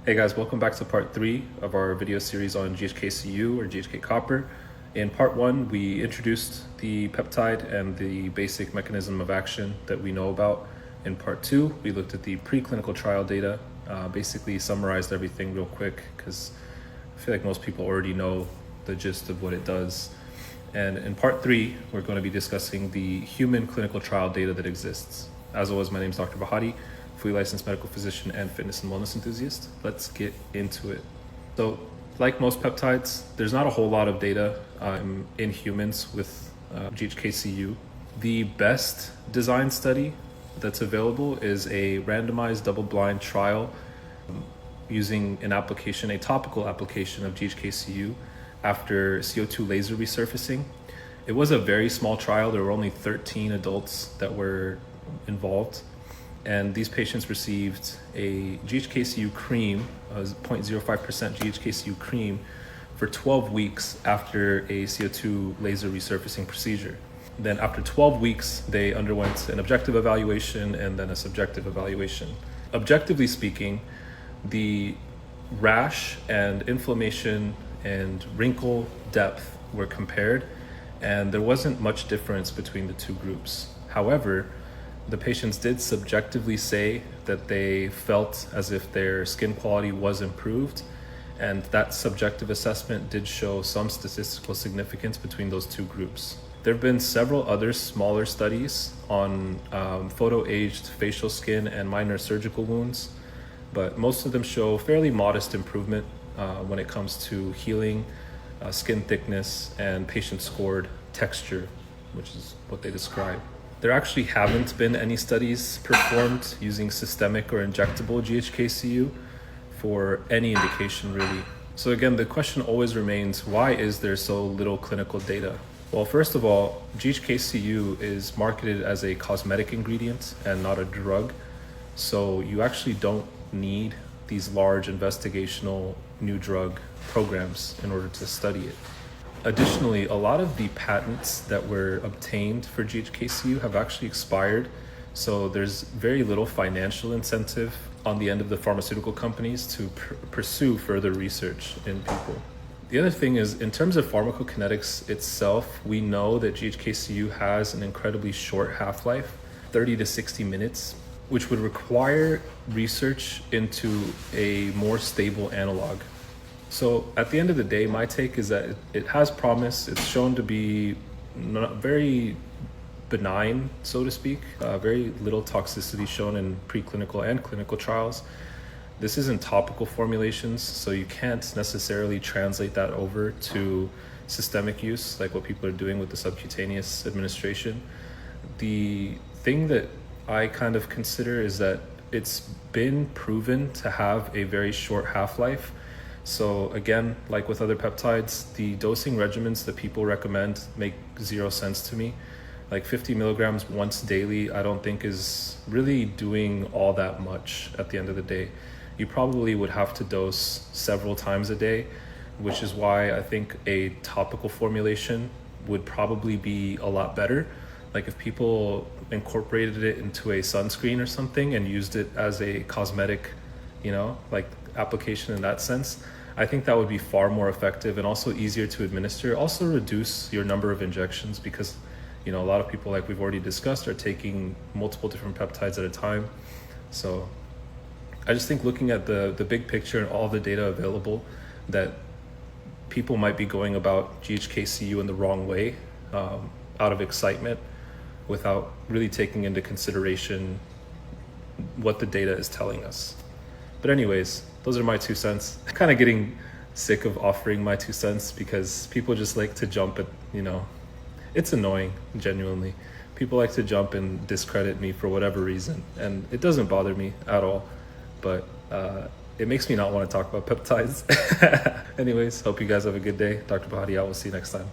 Hey guys, welcome back to part 3 of our video series on GHKCU or GHK copper. In part 1, we introduced the peptide and the basic mechanism of action that we know about. In part 2, we looked at the preclinical trial data, basically summarized everything real quick because I feel like most people already know the gist of what it does. And in part 3, we're going to be discussing the human clinical trial data that exists. As always, my name is Dr. Bahati, fully licensed medical physician and fitness and wellness enthusiast. Let's get into it. So, like most peptides, there's not a whole lot of data in humans with GHKCU. The best design study that's available is a randomized double-blind trial using a topical application of GHKCU after CO2 laser resurfacing. It was a very small trial. There were only 13 adults that were involved. And these patients received a GHKCU cream, 0.05% GHKCU cream, for 12 weeks after a CO2 laser resurfacing procedure. Then after 12 weeks, they underwent an objective evaluation and then a subjective evaluation. Objectively speaking, the rash and inflammation and wrinkle depth were compared, and there wasn't much difference between the two groups. However, the patients did subjectively say that they felt as if their skin quality was improved, and that subjective assessment did show some statistical significance between those two groups. There have been several other smaller studies on photo-aged facial skin and minor surgical wounds, but most of them show fairly modest improvement when it comes to healing, skin thickness, and patient-scored texture, which is what they describe. There actually haven't been any studies performed using systemic or injectable GHKCU for any indication, really. So again, the question always remains, why is there so little clinical data? Well, first of all, GHKCU is marketed as a cosmetic ingredient and not a drug. So you actually don't need these large investigational new drug programs in order to study it. Additionally, a lot of the patents that were obtained for GHKCU have actually expired, so there's very little financial incentive on the end of the pharmaceutical companies to pursue further research in people. The other thing is, in terms of pharmacokinetics itself, we know that GHKCU has an incredibly short half-life, 30 to 60 minutes, which would require research into a more stable analog. So at the end of the day, my take is that it has promise. It's shown to be very benign, so to speak. Very little toxicity shown in preclinical and clinical trials. This isn't topical formulations, so you can't necessarily translate that over to systemic use, like what people are doing with the subcutaneous administration. The thing that I kind of consider is that it's been proven to have a very short half-life. So again, like with other peptides, the dosing regimens that people recommend make zero sense to me. Like 50 milligrams once daily, I don't think is really doing all that much at the end of the day. You probably would have to dose several times a day, which is why I think a topical formulation would probably be a lot better. Like if people incorporated it into a sunscreen or something and used it as a cosmetic, like application in that sense, I think that would be far more effective and also easier to administer. Also reduce your number of injections because, a lot of people, like we've already discussed, are taking multiple different peptides at a time. So I just think looking at the big picture and all the data available, that people might be going about GHKCU in the wrong way, out of excitement, without really taking into consideration what the data is telling us. But anyways, those are my 2 cents. I'm kind of getting sick of offering my 2 cents because people just like to jump at, it's annoying, genuinely. People like to jump and discredit me for whatever reason, and it doesn't bother me at all, but it makes me not want to talk about peptides. Anyways, hope you guys have a good day. Dr. Bahati, I will see you next time.